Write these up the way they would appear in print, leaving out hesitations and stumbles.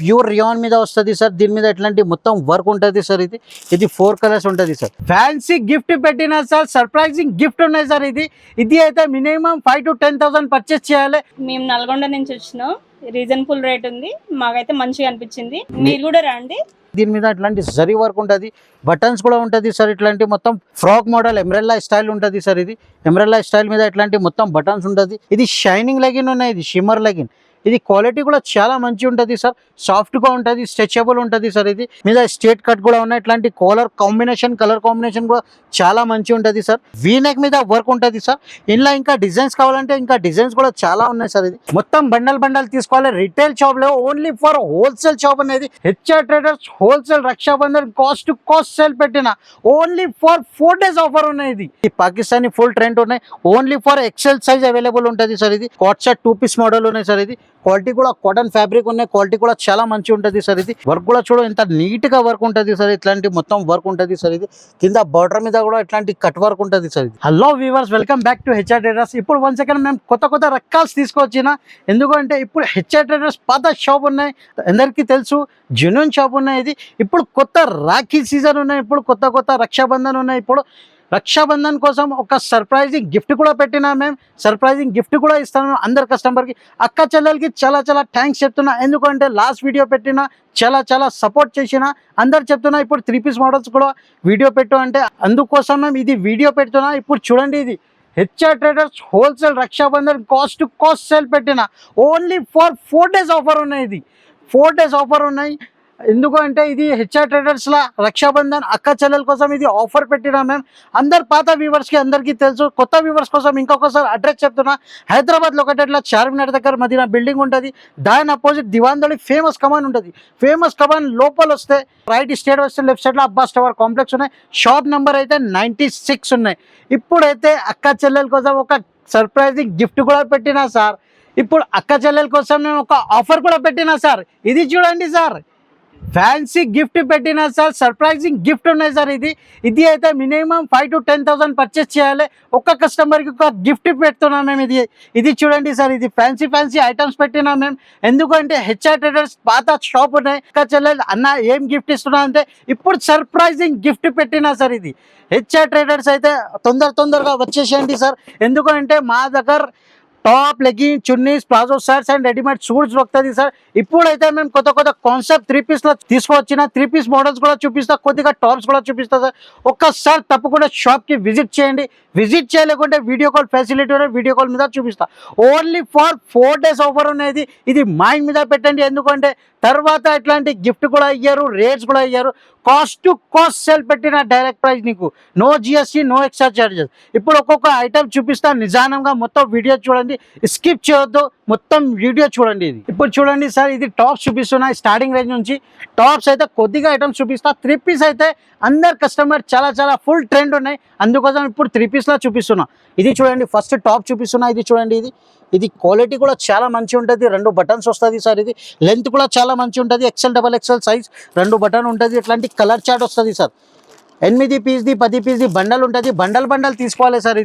Pure rayon మీద వస్తుంది sir. దీని మీద ఎట్లాంటి మొత్తం వర్క్ ఉంటుంది సార్. ఇది 4 కలర్స్ ఉంటుంది సార్. ఫ్యాన్సీ గిఫ్ట్ పెట్టిన సార్, సర్ప్రైజింగ్ గిఫ్ట్ ఉన్నాయి సార్. ఇది అయితే మినిమం 5,000 to 10,000 పర్చేస్ చేయాలి. మేము నల్గొండ నుంచి వచ్చినాం. రీజనబుల్ రేట్ ఉంది, మాకైతే మంచిగా అనిపించింది. మీరు కూడా రండి. దీని మీద ఇట్లాంటి జరీ వర్క్ ఉంటుంది, బటన్స్ కూడా ఉంటుంది సార్. ఇట్లాంటి మొత్తం ఫ్రాక్ మోడల్ ఎంబ్రెల్లా స్టైల్ ఉంటుంది సార్. ఇది ఎంబ్రెల్లా స్టైల్ మీద ఇట్లాంటి మొత్తం బటన్స్ ఉంటుంది. ఇది షైనింగ్ లెగిన్ ఉన్నాయి, ఇది షిమ్మర్ లెగిన్. ఇది క్వాలిటీ కూడా చాలా మంచి ఉంటుంది సార్. సాఫ్ట్గా ఉంటుంది, స్ట్రెచబుల్ ఉంటుంది సార్. ఇది మీద స్ట్రేట్ కట్ కూడా ఉన్నాయి. ఇట్లాంటి కలర్ కాంబినేషన్ కూడా చాలా మంచి ఉంటుంది సార్. వీనెక్ మీద వర్క్ ఉంటుంది సార్. ఇంట్లో ఇంకా డిజైన్స్ కావాలంటే ఇంకా డిజైన్స్ కూడా చాలా ఉన్నాయి సార్. ఇది మొత్తం బండల్ తీసుకోవాలి. రిటైల్ షాప్ లో ఓన్లీ ఫర్ హోల్సేల్ షాప్ అనేది HR traders wholesale Raksha Bandhan cost to cost sale పెట్టిన ఓన్లీ ఫర్ 4 days ఆఫర్ ఉన్నాయి. ఇది పాకిస్తానీ ఫుల్ ట్రెండ్ ఉన్నాయి. Only for XL size available ఉంటుంది సార్. ఇది కాట్ షర్ట్ 2 piece మోడల్ ఉన్నాయి సార్. ఇది క్వాలిటీ కూడా కాటన్ ఫ్యాబ్రిక్ ఉన్నాయి. క్వాలిటీ కూడా చాలా మంచి ఉంటుంది సార్. ఇది వర్క్ కూడా చూడ ఎంత నీట్ గా వర్క్ ఉంటుంది సార్. ఇట్లాంటి మొత్తం వర్క్ ఉంటుంది సార్. ఇది కింద బార్డర్ మీద కూడా ఇట్లాంటి కట్ వర్క్ ఉంటుంది సార్. ఇది hello viewers, welcome back to HR traders. ఇప్పుడు 1 second మేము కొత్త రకాల్స్ తీసుకొచ్చిన. ఎందుకంటే ఇప్పుడు హెచ్ఆర్ ట్రేడర్స్ పాత షాప్ ఉన్నాయి, అందరికీ తెలుసు, జెన్యూన్ షాప్ ఉన్నాయి. ఇది ఇప్పుడు కొత్త రాఖీ సీజన్ ఉన్నాయి, ఇప్పుడు కొత్త రక్షాబంధన్ ఉన్నాయి. ఇప్పుడు రక్షాబంధన్ కోసం ఒక సర్ప్రైజింగ్ గిఫ్ట్ కూడా పెట్టినా. మేము సర్ప్రైజింగ్ గిఫ్ట్ కూడా ఇస్తాను అందరు కస్టమర్కి. అక్క చెల్లెలకి చాలా థ్యాంక్స్ చెప్తున్నా. ఎందుకంటే లాస్ట్ వీడియో పెట్టినా చాలా సపోర్ట్ చేసిన అందరు చెప్తున్నా. ఇప్పుడు 3 piece మోడల్స్ కూడా వీడియో పెట్టు అంటే అందుకోసం మేము ఇది వీడియో పెడుతున్నా. ఇప్పుడు చూడండి, ఇది HR traders wholesale Raksha Bandhan cost to cost sale పెట్టిన ఓన్లీ ఫర్ 4 days ఆఫర్ ఉన్నాయి. ఇది 4 days ఆఫర్ ఉన్నాయి. ఎందుకంటే ఇది హెచ్ఆర్ ట్రేడర్స్ లా రక్షాబంధన్ అక్క చెల్లెల కోసం ఇది ఆఫర్ పెట్టినా మేము. అందరు పాత వ్యూవర్స్కి అందరికీ తెలుసు, కొత్త వ్యూవర్స్ కోసం ఇంకొకసారి అడ్రస్ చెప్తున్నా. హైదరాబాద్ లో ఒకటి చార్మినార్ దగ్గర మదీనా బిల్డింగ్ ఉంటుంది, దాని అపోజిట్ దివాందళి ఫేమస్ కమాన్ ఉంటుంది. ఫేమస్ కమాన్ లోపల వస్తే రైట్ స్టేట్ వస్తే లెఫ్ట్ సైడ్ లో అబ్బాస్ టవర్ కాంప్లెక్స్ ఉన్నాయి. షాప్ నెంబర్ అయితే 96 ఉన్నాయి. ఇప్పుడైతే అక్క చెల్లెల కోసం ఒక సర్ప్రైజింగ్ గిఫ్ట్ కూడా పెట్టినా సార్. ఇప్పుడు అక్క చెల్లెల కోసం నేను ఒక ఆఫర్ కూడా పెట్టినా సార్. ఇది చూడండి సార్, ఫ్యాన్సీ గిఫ్ట్ పెట్టిన సార్, సర్ప్రైజింగ్ గిఫ్ట్ ఉన్నాయి సార్. ఇది అయితే మినిమం 5,000 to 10,000 పర్చేస్ చేయాలి. ఒక్క కస్టమర్కి ఒక గిఫ్ట్ పెడుతున్నాం మేము. ఇది చూడండి సార్, ఇది ఫ్యాన్సీ ఐటమ్స్ పెట్టినాం మేము. ఎందుకంటే హెచ్ఆర్ ట్రేడర్స్ పాత షాప్ ఉన్నాయి. చెల్లెలు అన్న ఏం గిఫ్ట్ ఇస్తున్నా అంటే ఇప్పుడు సర్ప్రైజింగ్ గిఫ్ట్ పెట్టినా సార్. ఇది హెచ్ఆర్ ట్రేడర్స్ అయితే తొందరగా వచ్చేసేయండి సార్. ఎందుకంటే మా దగ్గర top, legging, chunnis, palazzo shirts and readymade suits దొరుకుతుంది సార్. ఇప్పుడైతే మేము కొత్త కాన్సెప్ట్ 3 piece లో తీసుకొచ్చిన 3 piece మోడల్స్ కూడా చూపిస్తా, కొద్దిగా టాప్స్ కూడా చూపిస్తా సార్. ఒక్కసారి తప్పకుండా షాప్ కి విజిట్ చేయండి. విజిట్ చేయలేకుంటే video call facility video call మీద చూపిస్తా. ఓన్లీ ఫర్ 4 days ఆఫర్ అనేది. ఇది మైండ్ మీద పెట్టండి. ఎందుకంటే తర్వాత ఇట్లాంటి గిఫ్ట్ కూడా ఇయ్యారు, రేట్స్ కూడా ఇయ్యారు. కాస్ట్ టు కాస్ట్ సేల్ పెట్టిన డైరెక్ట్ ప్రైస్, నీకు no GST, no extra charges. ఇప్పుడు ఒక్కొక్క ఐటమ్ చూపిస్తా, నిదానంగా మొత్తం వీడియో చూడండి, స్కిప్ చేయొద్దు, మొత్తం వీడియో చూడండి. ఇది ఇప్పుడు చూడండి సార్, ఇది టాప్స్ చూపిస్తున్నాయి. స్టార్టింగ్ రేంజ్ నుంచి టాప్స్ అయితే కొద్దిగా ఐటమ్స్ చూపిస్తా. 3 piece అయితే అందరు కస్టమర్ చాలా ఫుల్ ట్రెండ్ ఉన్నాయి, అందుకోసం ఇప్పుడు 3 piece లా చూపిస్తున్నా. ఇది చూడండి, ఫస్ట్ టాప్ చూపిస్తున్నా. ఇది చూడండి, ఇది క్వాలిటీ కూడా చాలా మంచి ఉంటుంది. 2 buttons వస్తుంది సార్. ఇది లెంత్ కూడా చాలా మంచి ఉంటుంది. XL, XXL సైజ్ 2 బటన్ ఉంటుంది. ఇట్లాంటి కలర్ చార్ట్ వస్తుంది సార్. 8 piece, 10 piece బండల్ ఉంటుంది. బండల్ తీసుకోవాలి సార్.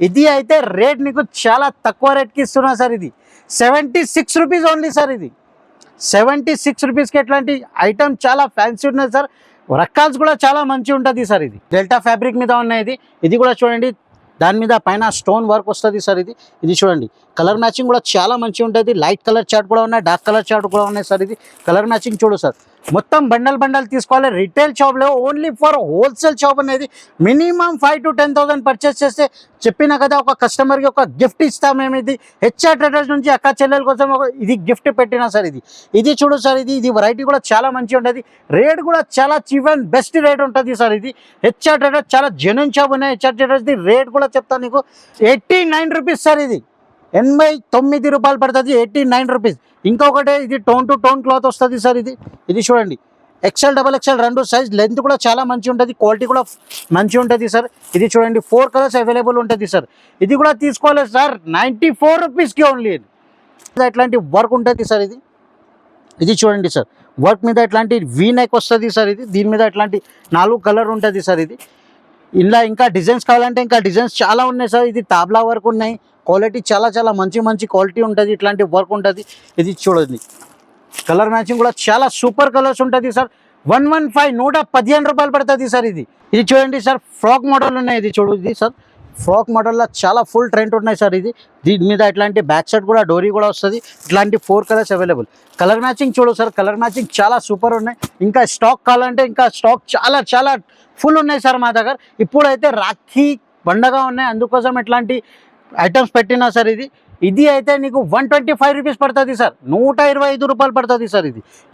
ఇది అయితే రేట్ నీకు చాలా తక్కువ రేట్కి ఇస్తున్నా సార్. ఇది 76 rupees ఓన్లీ సార్. ఇది 76 rupeesకి ఇట్లాంటి ఐటమ్ చాలా ఫ్యాన్సీ ఉన్నాయి సార్. రకాల్స్ కూడా చాలా మంచి ఉంటుంది సార్. ఇది డెల్టా ఫ్యాబ్రిక్ మీద ఉన్నాయి. ఇది కూడా చూడండి, దాని మీద పైన స్టోన్ వర్క్ వస్తుంది సార్. ఇది చూడండి, కలర్ మ్యాచింగ్ కూడా చాలా మంచి ఉంటుంది. లైట్ కలర్ చార్ట్ కూడా ఉన్నాయి, డార్క్ కలర్ చార్ట్ కూడా ఉన్నాయి సార్. ఇది కలర్ మ్యాచింగ్ చూడు సార్. మొత్తం బండల్ తీసుకోవాలి. రిటైల్ షాప్లో ఓన్లీ ఫర్ హోల్సేల్ షాప్ అనేది మినిమం 5,000 to 10,000 పర్చేస్ చేస్తే చెప్పిన కదా ఒక కస్టమర్కి ఒక గిఫ్ట్ ఇస్తాం మేము. ఇది హెచ్ఆర్ ట్రేడర్స్ నుంచి అక్క చెల్లెల కోసం ఇది గిఫ్ట్ పెట్టినా సార్. ఇది చూడు సార్, ఇది వెరైటీ కూడా చాలా మంచి ఉంటుంది. రేట్ కూడా చాలా చీప్ అండ్ బెస్ట్ రేట్ ఉంటుంది సార్. ఇది హెచ్ఆర్ ట్రేడర్స్ చాలా జెన్యూన్ షాప్ ఉన్నాయి. హెచ్ఆర్ ట్రేడర్స్ది రేట్ కూడా చెప్తాను నీకు, 89 rupees సార్. ఇది 89 రూపాయలు పడుతుంది, 89 rupees. ఇంకొకటి ఇది టోన్ టు టోన్ క్లాత్ వస్తుంది సార్. ఇది చూడండి, XL, XXL 2 సైజ్. లెంత్ కూడా చాలా మంచి ఉంటుంది, క్వాలిటీ కూడా మంచి ఉంటుంది సార్. ఇది చూడండి, 4 కలర్స్ అవైలబుల్ ఉంటుంది సార్. ఇది కూడా తీసుకోవాలి సార్, 94 rupeesకి ఓన్లీ. ఇట్లాంటి వర్క్ ఉంటుంది సార్. ఇది చూడండి సార్, వర్క్ మీద ఇట్లాంటి వీనెక్ వస్తుంది సార్. దీని మీద ఇట్లాంటి 4 కలర్ ఉంటుంది సార్. ఇలా ఇంకా డిజైన్స్ కావాలంటే ఇంకా డిజైన్స్ చాలా ఉన్నాయి సార్. ఇది తాబ్లా వర్క్ ఉన్నాయి. క్వాలిటీ చాలా మంచి క్వాలిటీ ఉంటుంది. ఇట్లాంటి వర్క్ ఉంటుంది. ఇది చూడండి, కలర్ మ్యాచింగ్ కూడా చాలా సూపర్ కలర్స్ ఉంటుంది సార్. 115 115 పడుతుంది సార్. ఇది చూడండి సార్, ఫ్రాక్ మోడల్ ఉన్నాయి. ఇది చూడు, ఇది సార్ ఫ్రాక్ మోడల్లో చాలా ఫుల్ ట్రెండ్ ఉన్నాయి సార్. దీని మీద ఇట్లాంటి బ్యాక్ సైడ్ కూడా డోరీ కూడా వస్తుంది. ఇట్లాంటి 4 కలర్స్ అవైలబుల్. కలర్ మ్యాచింగ్ చూడు సార్, కలర్ మ్యాచింగ్ చాలా సూపర్ ఉన్నాయి. ఇంకా స్టాక్ కావాలంటే ఇంకా స్టాక్ చాలా చాలా ఫుల్ ఉన్నాయి సార్ మా దగ్గర. ఇప్పుడైతే రాఖీ పండగ ఉన్నాయి, అందుకోసం ఇట్లాంటి ఐటమ్స్ పెట్టినా సార్. ఇది అయితే నీకు 125 రూపీస్ పడుతుంది సార్, 125 రూపాయలు పడుతుంది సార్.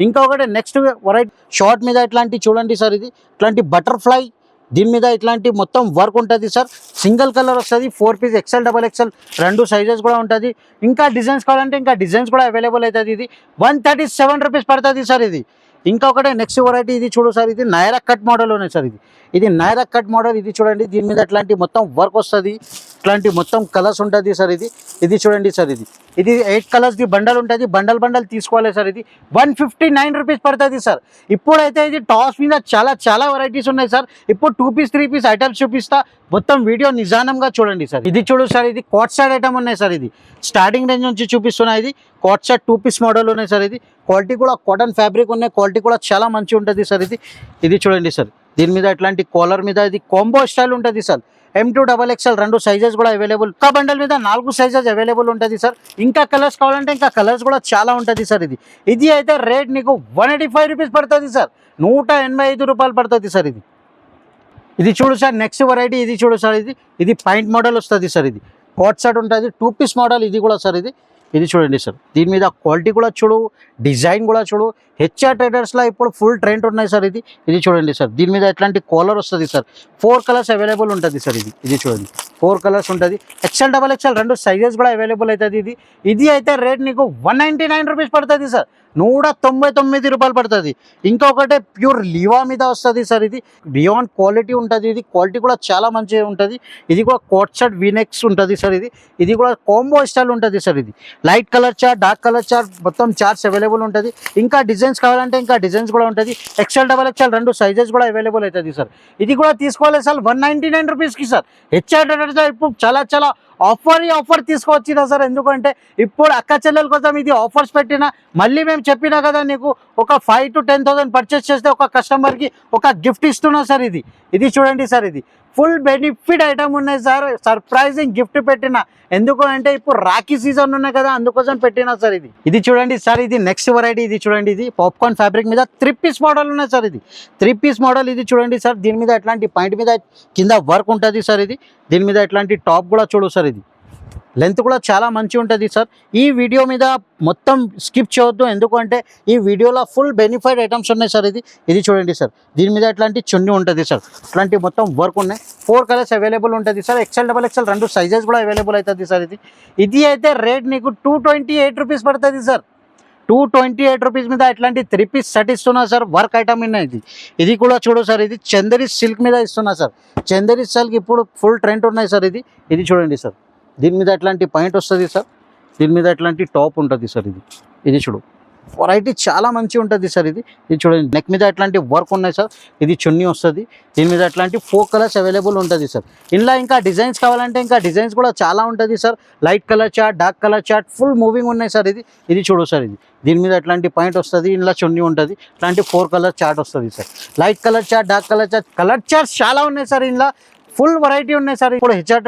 ఇంకా ఒకటి నెక్స్ట్ వెరైటీ షార్ట్ మీద ఇట్లాంటి చూడండి సార్. ఇట్లాంటి బటర్ఫ్లై, దీని మీద ఇట్లాంటి మొత్తం వర్క్ ఉంటుంది సార్. సింగిల్ కలర్ వస్తుంది, 4 పీస్ XL XXL 2 సైజెస్ కూడా ఉంటుంది. ఇంకా డిజైన్స్ కావాలంటే ఇంకా డిజైన్స్ కూడా అవైలబుల్ అవుతుంది. 137 రూపీస్ పడుతుంది సార్. ఇంకా ఒకటే నెక్స్ట్ వెరైటీ ఇది చూడు సార్. ఇది నైరా కట్ మోడల్ ఉన్నాయి సార్. ఇది నైరా కట్ మోడల్. ఇది చూడండి, దీని మీద ఇట్లాంటి మొత్తం వర్క్ వస్తుంది. ఇట్లాంటి మొత్తం కలర్స్ ఉంటుంది సార్. ఇది చూడండి సార్. ఇది 8 కలర్స్ది బండల్ ఉంటుంది. బండల్ తీసుకోవాలి సార్. 159 రూపీస్ పడుతుంది సార్. ఇప్పుడైతే ఇది టాస్ మీద చాలా చాలా వెరైటీస్ ఉన్నాయి సార్. ఇప్పుడు 2 పీస్ 3 పీస్ ఐటమ్స్ చూపిస్తా, మొత్తం వీడియో నిజానంగా చూడండి సార్. ఇది చూడు సార్, ఇది కాట్ సైడ్ ఐటమ్ ఉన్నాయి సార్. స్టార్టింగ్ రేంజ్ నుంచి చూపిస్తున్నా. ఇది కాట్ సైడ్ 2 పీస్ మోడల్ ఉన్నాయి సార్. క్వాలిటీ కూడా కాటన్ ఫ్యాబ్రిక్ ఉన్నాయి, క్వాలిటీ కూడా చాలా మంచిగా ఉంటుంది సార్. ఇది చూడండి సార్, దీని మీద ఇట్లాంటి కాలర్ మీద ఇది కాంబో స్టైల్ ఉంటుంది సార్. M2 XXL 2 సైజెస్ కూడా అవైలబుల్. ఒక బండల్ మీద 4 సైజెస్ అవైలబుల్ ఉంటుంది సార్. ఇంకా కలర్స్ కావాలంటే ఇంకా కలర్స్ కూడా చాలా ఉంటుంది సార్. ఇది అయితే రేట్ నీకు 185 రూపీస్ పడుతుంది సార్, 185 రూపాయలు పడుతుంది సార్. ఇది చూడు సార్, నెక్స్ట్ వెరైటీ ఇది చూడు సార్. ఇది పాయింట్ మోడల్ వస్తుంది సార్. కాట్ సెట్ ఉంటుంది, 2 పీస్ మోడల్. ఇది కూడా సార్. ఇది చూడండి సార్, దీని మీద క్వాలిటీ కూడా చూడు, డిజైన్ కూడా చూడు. HR ట్రేడర్స్లో ఇప్పుడు ఫుల్ ట్రెండ్ ఉన్నాయి సార్. ఇది చూడండి సార్, దీని మీద ఎట్లాంటి కాలర్ వస్తుంది సార్. 4 కలర్స్ అవైలబుల్ ఉంటుంది సార్. ఇది చూడండి, 4 కలర్స్ ఉంటుంది. XL XXL 2 సైజెస్ కూడా అవైలబుల్ అవుతుంది. ఇది అయితే రేట్ నీకు 199 రూపీస్ పడుతుంది సార్, 199 రూపాయలు పడుతుంది. ఇంకొకటి ప్యూర్ లివా మీద వస్తుంది సార్. బియాండ్ క్వాలిటీ ఉంటుంది. క్వాలిటీ కూడా చాలా మంచిగా ఉంటుంది. ఇది కూడా కోట్ షర్ట్ వీనెక్స్ ఉంటుంది సార్. ఇది కూడా కాంబో స్టైల్ ఉంటుంది sir. Light colour chart, dark colour chart, మొత్తం చార్ట్స్ అవైలబుల్ ఉంటుంది. ఇంకా డిజైన్స్ కావాలంటే ఇంకా డిజైన్స్ కూడా ఉంటుంది. XL XXL 2 సైజెస్ కూడా అవైలబుల్ అవుతుంది సార్. ఇది కూడా తీసుకోవాలి సార్ 199 రూపీస్కి సార్. HR ట్రేడర్స్ ఇప్పుడు చాలా చాలా ఆఫర్ తీసుకొచ్చినా సార్. ఎందుకంటే ఇప్పుడు అక్క చెల్లెల కోసం ఇది ఆఫర్స్ పెట్టినా, మళ్ళీ మేము చెప్పినా కదా నీకు ఒక 5 to 10,000 పర్చేస్ చేస్తే ఒక కస్టమర్కి ఒక గిఫ్ట్ ఇస్తున్నా సార్. ఇది చూడండి సార్, ఫుల్ బెనిఫిట్ ఐటమ్ ఉన్నాయి సార్. సర్ప్రైజింగ్ గిఫ్ట్ పెట్టిన, ఎందుకు అంటే ఇప్పుడు రాఖీ సీజన్ ఉన్నాయి కదా, అందుకోసం పెట్టినా సార్. ఇది చూడండి సార్, ఇది నెక్స్ట్ వెరైటీ. ఇది చూడండి, ఇది పాప్కార్న్ ఫ్యాబ్రిక్ మీద 3 పీస్ మోడల్ ఉన్నాయి సార్. 3 piece model. ఇది చూడండి సార్, దీని మీద ఎట్లాంటి పాయింట్ మీద కింద వర్క్ ఉంటుంది సార్. దీని మీద ఎట్లాంటి టాప్ కూడా చూడు సార్. లెంత్ కూడా చాలా మంచిగా ఉంటుంది సార్. ఈ వీడియో మీద మొత్తం స్కిప్ చేయొద్దు, ఎందుకంటే ఈ వీడియోలో ఫుల్ బెనిఫిట్ ఐటమ్స్ ఉన్నాయి సార్. ఇది చూడండి సార్, దీని మీద ఇట్లాంటి చున్నీ ఉంటుంది సార్. ఇట్లాంటి మొత్తం వర్క్ ఉన్నాయి. 4 కలర్స్ అవైలబుల్ ఉంటుంది సార్. XL XXL 2 సైజెస్ కూడా అవైలబుల్ అవుతుంది సార్. ఇది అయితే రేట్ నీకు 228 రూపీస్ పడుతుంది సార్. 228 రూపీస్ మీద ఇట్లాంటి 3 పీస్ సెట్ ఇస్తున్నా సార్. వర్క్ ఐటమ్ ఉన్నాయి. ఇది కూడా చూడు సార్, ఇది చందరి సిల్క్ మీద ఇస్తున్నా సార్. చందరి సిల్క్ ఇప్పుడు ఫుల్ ట్రెండ్ ఉన్నాయి సార్. ఇది చూడండి సార్, దీని మీద ఎట్లాంటి పాయింట్ వస్తుంది సార్. దీని మీద ఎట్లాంటి టాప్ ఉంటుంది సార్. ఇది చూడు, వెరైటీ చాలా మంచిగా ఉంటుంది సార్. ఇది చూడండి, నెక్ మీద ఎట్లాంటి వర్క్ ఉన్నాయి సార్. ఇది చున్నీ వస్తుంది. దీని మీద ఎట్లాంటి 4 కలర్స్ అవైలబుల్ ఉంటుంది సార్. ఇలా ఇంకా డిజైన్స్ కావాలంటే ఇంకా డిజైన్స్ కూడా చాలా ఉంటుంది sir. Light colour chart, dark colour chart, full moving ఉన్నాయి సార్. ఇది చూడు సార్, దీని మీద ఎట్లాంటి పాయింట్ వస్తుంది. ఇలా చున్నీ ఉంటుంది. ఇట్లాంటి 4 కలర్ చార్ట్ వస్తుంది sir. Light colour chart, dark colour charts చాలా ఉన్నాయి సార్. ఇలా ఫుల్ వెరైటీ ఉన్నాయి సార్. ఇప్పుడు HR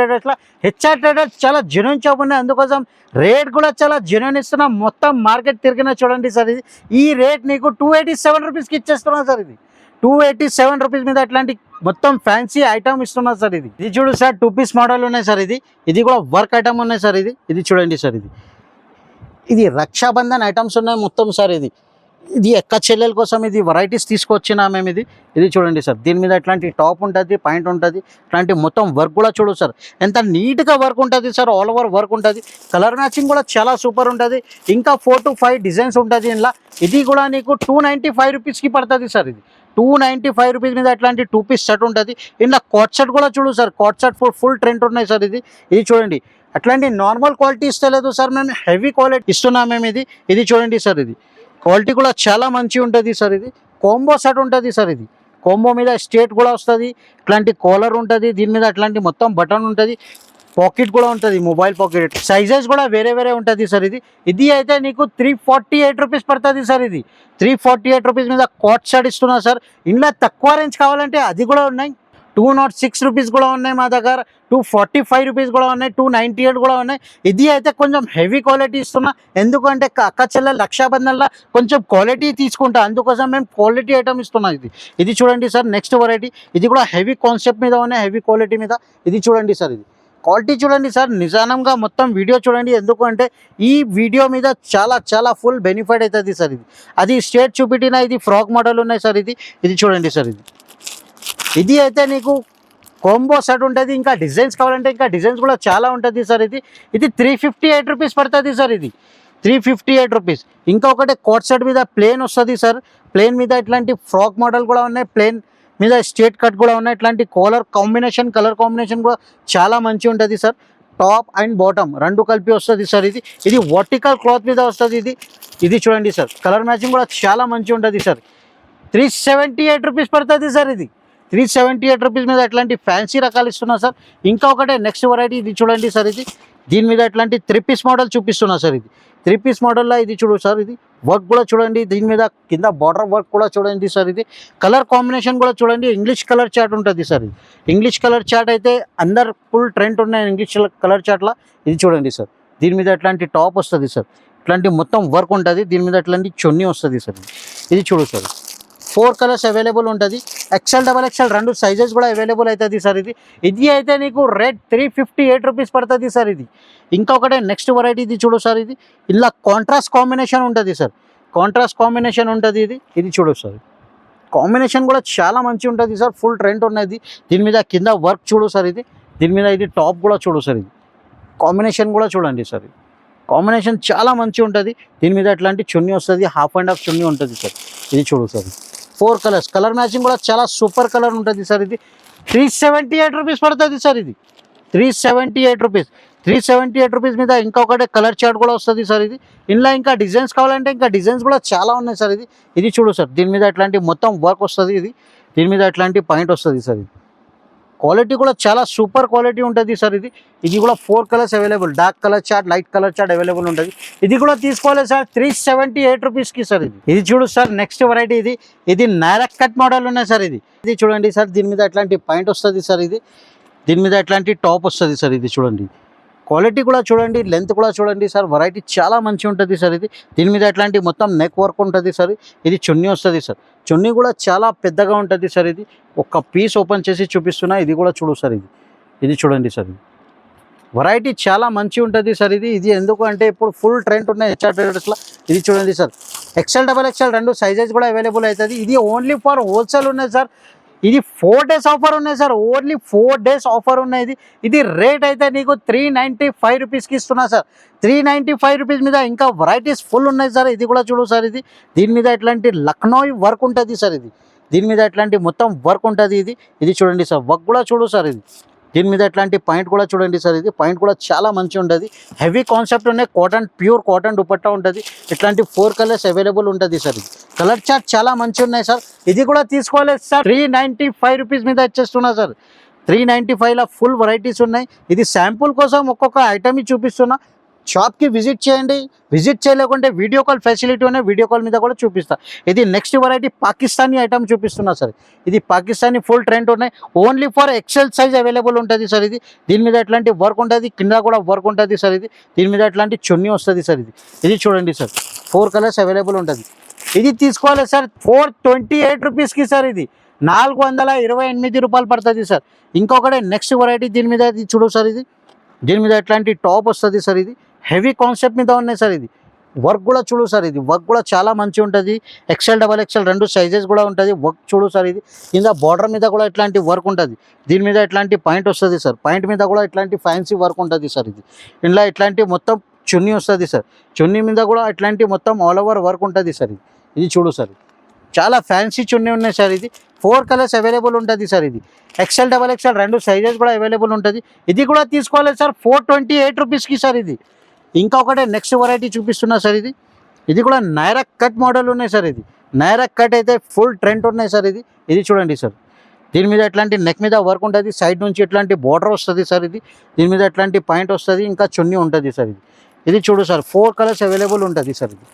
ట్రేడర్స్ చాలా జెన్యూన్ షాప్ ఉన్నాయి, అందుకోసం రేట్ కూడా చాలా జెన్యూన్ ఇస్తున్నాం. మొత్తం మార్కెట్ తిరిగినా చూడండి సార్. ఈ రేట్ నీకు 287 రూపీస్కి ఇచ్చేస్తున్నా సార్. 287 రూపీస్ మీద అట్లాంటి మొత్తం ఫ్యాన్సీ ఐటమ్ ఇస్తున్నా సార్. ఇది చూడు సార్, 2 పీస్ మోడల్ ఉన్నాయి సార్. ఇది కూడా వర్క్ ఐటమ్ ఉన్నాయి సార్. ఇది చూడండి సార్, ఇది రక్షాబంధన్ ఐటమ్స్ ఉన్నాయి మొత్తం సార్. ఇది ఎక్క చెల్లెల కోసం ఇది వెరైటీస్ తీసుకొచ్చినా మేము. ఇది చూడండి సార్, దీని మీద ఇట్లాంటి టాప్ ఉంటుంది, పాయింట్ ఉంటుంది. ఇట్లాంటి మొత్తం వర్క్ కూడా చూడు సార్, ఎంత నీట్గా వర్క్ ఉంటుంది సార్. ఆల్ ఓవర్ వర్క్ ఉంటుంది. కలర్ మ్యాచింగ్ కూడా చాలా సూపర్ ఉంటుంది. ఇంకా 4 to 5 డిజైన్స్ ఉంటుంది ఇందులో. ఇది కూడా నీకు 295 రూపీస్కి పడుతుంది సార్. 295 రూపీస్ మీద అట్లాంటి 2 పీస్ సెట్ ఉంటుంది. ఇందులో కాట్ సెట్ కూడా చూడు సార్, కాట్ సెట్ ఫుల్ ట్రెండ్ ఉన్నాయి సార్. ఇది చూడండి, అట్లాంటి నార్మల్ క్వాలిటీ ఇస్తలేదు సార్, మేము హెవీ క్వాలిటీ ఇస్తున్నాం మేము. ఇది చూడండి సార్, క్వాలిటీ కూడా చాలా మంచిగా ఉంటుంది సార్. కాంబో సెట్ ఉంటుంది సార్. కాంబో మీద స్ట్రేట్ కూడా వస్తుంది. ఇట్లాంటి కాలర్ ఉంటుంది. దీని మీద అట్లాంటి మొత్తం బటన్ ఉంటుంది. పాకెట్ కూడా ఉంటుంది, మొబైల్ పాకెట్. సైజెస్ కూడా వేరే వేరే ఉంటుంది సార్. ఇది అయితే నీకు 348 రూపీస్ పడుతుంది సార్. ఇది 348 రూపీస్ మీద కాట్ షర్ట్ ఇస్తున్నా సార్. ఇంట్లో తక్కువ రేంజ్ కావాలంటే అది కూడా ఉన్నాయి. 206 రూపీస్ కూడా ఉన్నాయి మా దగ్గర, 245 రూపీస్ కూడా ఉన్నాయి, 298 కూడా ఉన్నాయి. ఇది అయితే కొంచెం హెవీ క్వాలిటీ ఇస్తున్నా, ఎందుకంటే అక్క చెల్లె రక్షాబంధన్లో కొంచెం క్వాలిటీ తీసుకుంటా, అందుకోసం మేము క్వాలిటీ ఐటమ్ ఇస్తున్నాం. ఇది చూడండి సార్, నెక్స్ట్ వెరైటీ. ఇది కూడా హెవీ కాన్సెప్ట్ మీద ఉన్నాయి, హెవీ క్వాలిటీ మీద. ఇది చూడండి సార్, ఇది క్వాలిటీ చూడండి సార్, నిజానంగా మొత్తం వీడియో చూడండి, ఎందుకంటే ఈ వీడియో మీద చాలా చాలా ఫుల్ బెనిఫిట్ అవుతుంది సార్. అది స్టేట్ చూపెట్టిన ఇది ఫ్రాక్ మోడల్ ఉన్నాయి సార్. ఇది చూడండి సార్, ఇది అయితే నీకు కాంబో సెట్ ఉంటుంది. ఇంకా డిజైన్స్ కావాలంటే ఇంకా డిజైన్స్ కూడా చాలా ఉంటుంది సార్. ఇది 358 రూపీస్ పడుతుంది సార్. ఇది 358 రూపీస్. ఇంకొకటి కోట్ సెట్ మీద ప్లేన్ వస్తుంది సార్. ప్లేన్ మీద ఇట్లాంటి ఫ్రాక్ మోడల్ కూడా ఉన్నాయి, ప్లేన్ మీద స్ట్రేట్ కట్ కూడా ఉన్నాయి. ఇట్లాంటి కలర్ కాంబినేషన్ కూడా చాలా మంచి ఉంటుంది సార్. టాప్ అండ్ బాటమ్ రెండు కలిపి వస్తుంది సార్. ఇది వర్టికల్ క్లాత్ మీద వస్తుంది. ఇది చూడండి సార్, కలర్ మ్యాచింగ్ కూడా చాలా మంచి ఉంటుంది సార్. 378 రూపీస్ పడుతుంది సార్. ఇది 378 రూపీస్ మీద ఇట్లాంటి ఫ్యాన్సీ రకాలు ఇస్తున్నా సార్. ఇంకా ఒకటే నెక్స్ట్ వెరైటీ ఇది చూడండి సార్. దీని మీద ఇట్లాంటి 3 పీస్ మోడల్ చూపిస్తున్నా సార్. 3 పీస్ మోడల్లో ఇది చూడు సార్. ఇది వర్క్ కూడా చూడండి, దీని మీద కింద బార్డర్ వర్క్ కూడా చూడండి సార్. ఇది కలర్ కాంబినేషన్ కూడా చూడండి, ఇంగ్లీష్ కలర్ చార్ట్ ఉంటుంది సార్. ఇంగ్లీష్ కలర్ చార్ట్ అయితే అందరు ఫుల్ ట్రెండ్ ఉన్నాయి ఇంగ్లీష్ కలర్ చార్ట్లో. ఇది చూడండి సార్, దీని మీద ఇట్లాంటి టాప్ వస్తుంది సార్, ఇట్లాంటి మొత్తం వర్క్ ఉంటుంది. దీని మీద ఇట్లాంటి చున్నీ వస్తుంది సార్. ఇది చూడు సార్, 4 కలర్స్ అవైలబుల్ ఉంటుంది. XL, XXL రెండు సైజెస్ కూడా అవైలబుల్ అవుతుంది సార్. ఇది అయితే నీకు రేట్ 358 రూపీస్ పడుతుంది సార్. ఇంకొకటే నెక్స్ట్ వెరైటీ ఇది చూడు సార్. ఇలా కాంట్రాస్ట్ కాంబినేషన్ ఉంటుంది సార్, కాంట్రాస్ట్ కాంబినేషన్ ఉంటుంది. ఇది చూడు సార్, కాంబినేషన్ కూడా చాలా మంచి ఉంటుంది సార్, ఫుల్ ట్రెండ్ ఉన్నది. దీని మీద కింద వర్క్ చూడు సార్. దీని మీద ఇది టాప్ కూడా చూడు సార్. కాంబినేషన్ కూడా చూడండి సార్, కాంబినేషన్ చాలా మంచి ఉంటుంది. దీని మీద ఇట్లాంటి చున్నీ వస్తుంది, హాఫ్ అండ్ హాఫ్ చున్నీ ఉంటుంది సార్. ఇది చూడు సార్, 4 కలర్స్, కలర్ మ్యాచింగ్ కూడా చాలా సూపర్ కలర్ ఉంటుంది సార్. 378 రూపీస్ పడుతుంది సార్. 378 రూపీస్. 378 రూపీస్ మీద ఇంకొకటి కలర్ చార్ట్ కూడా వస్తుంది సార్. ఇందులో ఇంకా డిజైన్స్ కావాలంటే ఇంకా డిజైన్స్ కూడా చాలా ఉన్నాయి సార్. ఇది చూడు సార్, దీని మీద ఇట్లాంటి మొత్తం వర్క్ వస్తుంది. దీని మీద ఇట్లాంటి పాయింట్ వస్తుంది సార్. క్వాలిటీ కూడా చాలా సూపర్ క్వాలిటీ ఉంటుంది సార్. ఇది కూడా 4 colours available, dark colour chart, light colour chart available ఉంటుంది. ఇది కూడా తీసుకోవాలి సార్ 378 రూపీస్కి సార్. ఇది చూడు సార్, నెక్స్ట్ వెరైటీ. ఇది నైరాక్ కట్ మోడల్ ఉన్నాయి సార్. ఇది చూడండి సార్, దీని మీద ఇట్లాంటి పాయింట్ వస్తుంది సార్. దీని మీద ఇట్లాంటి టాప్ వస్తుంది సార్. ఇది చూడండి, క్వాలిటీ కూడా చూడండి, లెంత్ కూడా చూడండి సార్, వెరైటీ చాలా మంచి ఉంటుంది సార్. దీని మీద ఇట్లాంటి మొత్తం నెక్ వర్క్ ఉంటుంది సార్. ఇది చున్నీ వస్తుంది సార్, చున్నీ కూడా చాలా పెద్దగా ఉంటుంది సార్. ఒక పీస్ ఓపెన్ చేసి చూపిస్తున్నా, ఇది కూడా చూడు సార్. ఇది చూడండి సార్, వెరైటీ చాలా మంచి ఉంటుంది సార్. ఇది ఎందుకు అంటే ఇప్పుడు ఫుల్ ట్రెండ్ ఉన్నాయి HR ట్రేడర్స్లో. ఇది చూడండి సార్, XL, XXL రెండు సైజెస్ కూడా అవైలబుల్ అవుతుంది. ఇది ఓన్లీ ఫర్ హోల్సేల్ ఉన్నాయి సార్. ఇది 4 డేస్ ఆఫర్ ఉన్నాయి సార్, ఓన్లీ 4 డేస్ ఆఫర్ ఉన్నాయి. ఇది రేట్ అయితే నీకు 395 రూపీస్కి ఇస్తున్నా సార్. 395 రూపీస్ మీద ఇంకా వెరైటీస్ ఫుల్ ఉన్నాయి సార్. ఇది కూడా చూడు సార్. దీని మీద ఇట్లాంటి లక్నోయి వర్క్ ఉంటుంది సార్. దీని మీద ఇట్లాంటి మొత్తం వర్క్ ఉంటుంది. ఇది చూడండి సార్, వర్క్ కూడా చూడు సార్. దీని మీద ఇట్లాంటి పాయింట్ కూడా చూడండి సార్. పాయింట్ కూడా చాలా మంచి ఉంటుంది, హెవీ కాన్సెప్ట్ ఉన్నాయి. కాటన్, ప్యూర్ కాటన్ దుపట్టా ఉంటుంది. ఇట్లాంటి 4 కలర్స్ అవైలబుల్ ఉంటుంది సార్. కలర్ చార్ట్ చాలా మంచి ఉన్నాయి సార్. ఇది కూడా తీసుకోలేదు సార్, 395 రూపీస్ మీద ఇచ్చేస్తున్నా సార్. 395లో ఫుల్ వెరైటీస్ ఉన్నాయి. ఇది శాంపుల్ కోసం ఒక్కొక్క ఐటమ్ చూపిస్తున్నా. షాప్కి విజిట్ చేయండి, విజిట్ చేయలేకుంటే వీడియో కాల్ ఫెసిలిటీ ఉన్నాయి, వీడియో కాల్ మీద కూడా చూపిస్తా. ఇది నెక్స్ట్ వెరైటీ పాకిస్తానీ ఐటమ్ చూపిస్తున్నా సార్. ఇది పాకిస్తానీ ఫుల్ ట్రెండ్ ఉన్నాయి, only for XL size available ఉంటుంది సార్. దీని మీద ఇట్లాంటి వర్క్ ఉంటుంది, కింద కూడా వర్క్ ఉంటుంది సార్. దీని మీద ఇట్లాంటి చున్నీ వస్తుంది సార్. ఇది చూడండి సార్, 4 కలర్స్ అవైలబుల్ ఉంటుంది. ఇది తీసుకోవాలి సార్ 428 రూపీస్కి సార్. ఇది 428 రూపాయలు పడుతుంది సార్. ఇంకొకటి నెక్స్ట్ వెరైటీ, దీని మీద ఇది చూడు సార్. దీని మీద ఇట్లాంటి టాప్ వస్తుంది సార్. హెవీ కాన్సెప్ట్ మీద ఉన్నాయి సార్. వర్క్ కూడా చూడు సార్. వర్క్ కూడా చాలా మంచి ఉంటుంది. XL, XXL రెండు సైజెస్ కూడా ఉంటుంది. వర్క్ చూడు సార్. కింద బార్డర్ మీద కూడా ఇట్లాంటి వర్క్ ఉంటుంది. దీని మీద ఇట్లాంటి పాయింట్ వస్తుంది సార్. పాయింట్ మీద కూడా ఇట్లాంటి ఫ్యాన్సీ వర్క్ ఉంటుంది సార్. ఇందులో ఇట్లాంటి మొత్తం చున్నీ వస్తుంది సార్. చున్నీ మీద కూడా ఇట్లాంటి మొత్తం ఆల్ ఓవర్ వర్క్ ఉంటుంది సార్. ఇది చూడు సార్, చాలా ఫ్యాన్సీ చున్నీ ఉన్నాయి సార్. 4 కలర్స్ అవైలబుల్ ఉంటుంది సార్. XL, XXL రెండు సైజెస్ కూడా అవైలబుల్ ఉంటుంది. ఇది కూడా తీసుకోవాలి సార్ 428 రూపీస్కి సార్. ఇంకొకటి నెక్స్ట్ వెరైటీ చూపిస్తున్నా సార్. ఇది కూడా నైరాక్ కట్ మోడల్ ఉన్నాయి సార్. నైరాక్ కట్ అయితే ఫుల్ ట్రెండ్ ఉన్నాయి సార్. ఇది చూడండి సార్, దీని మీద ఎట్లాంటి నెక్ మీద వర్క్ ఉంటుంది, సైడ్ నుంచి ఎట్లాంటి బార్డర్ వస్తుంది సార్ ఇది. దీని మీద ఎట్లాంటి పాయింట్ వస్తుంది, ఇంకా చున్నీ ఉంటుంది సార్ ఇది. ఇది చూడు సార్ 4 కలర్స్ అవైలబుల్ ఉంటుంది సార్ ఇది.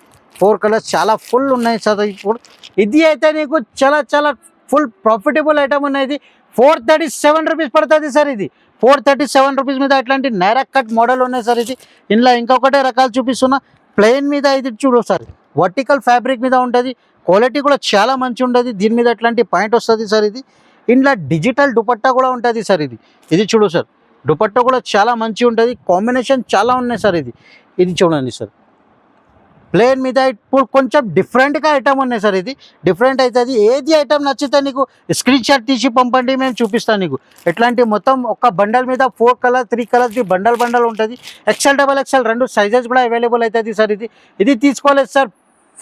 4 కలర్స్ చాలా ఫుల్ ఉన్నాయి సార్ ఇప్పుడు. ఇది అయితే నీకు చాలా చాలా ఫుల్ ప్రాఫిటబుల్ ఐటమ్ ఉన్నది. 437 రూపీస్ పడుతుంది సార్ ఇది. 437 రూపీస్ మీద ఇట్లాంటి నైరా కట్ మోడల్ ఉన్నాయి సార్ ఇది. ఇందులో ఇంకొకటే రకాలు చూపిస్తున్నా. ప్లెయిన్ మీద ఇది చూడు సార్, వర్టికల్ ఫ్యాబ్రిక్ మీద ఉంటుంది. క్వాలిటీ కూడా చాలా మంచి ఉంటుంది. దీని మీద ఎట్లాంటి పాయింట్ వస్తుంది సార్ ఇది. ఇందులో డిజిటల్ దుపట్టా కూడా ఉంటుంది సార్ ఇది. ఇది చూడు సార్, దుపట్టా కూడా చాలా మంచి ఉంటుంది. కాంబినేషన్ చాలా ఉన్నాయి సార్ ఇది. ఇది చూడండి సార్, ప్లేన్ మీద ఇప్పుడు కొంచెం డిఫరెంట్గా ఐటమ్ ఉన్నాయి సార్ ఇది. డిఫరెంట్ అవుతుంది. ఏది ఐటమ్ నచ్చితే నీకు స్క్రీన్ షాట్ తీసి పంపండి, మేము చూపిస్తాను నీకు. ఎట్లాంటి మొత్తం ఒక బండల్ మీద 4 కలర్ 3 కలర్స్ది బండల్ ఉంటుంది. XL XXL 2 సైజెస్ కూడా అవైలబుల్ అవుతుంది సార్ ఇది. ఇది తీసుకోలేదు sir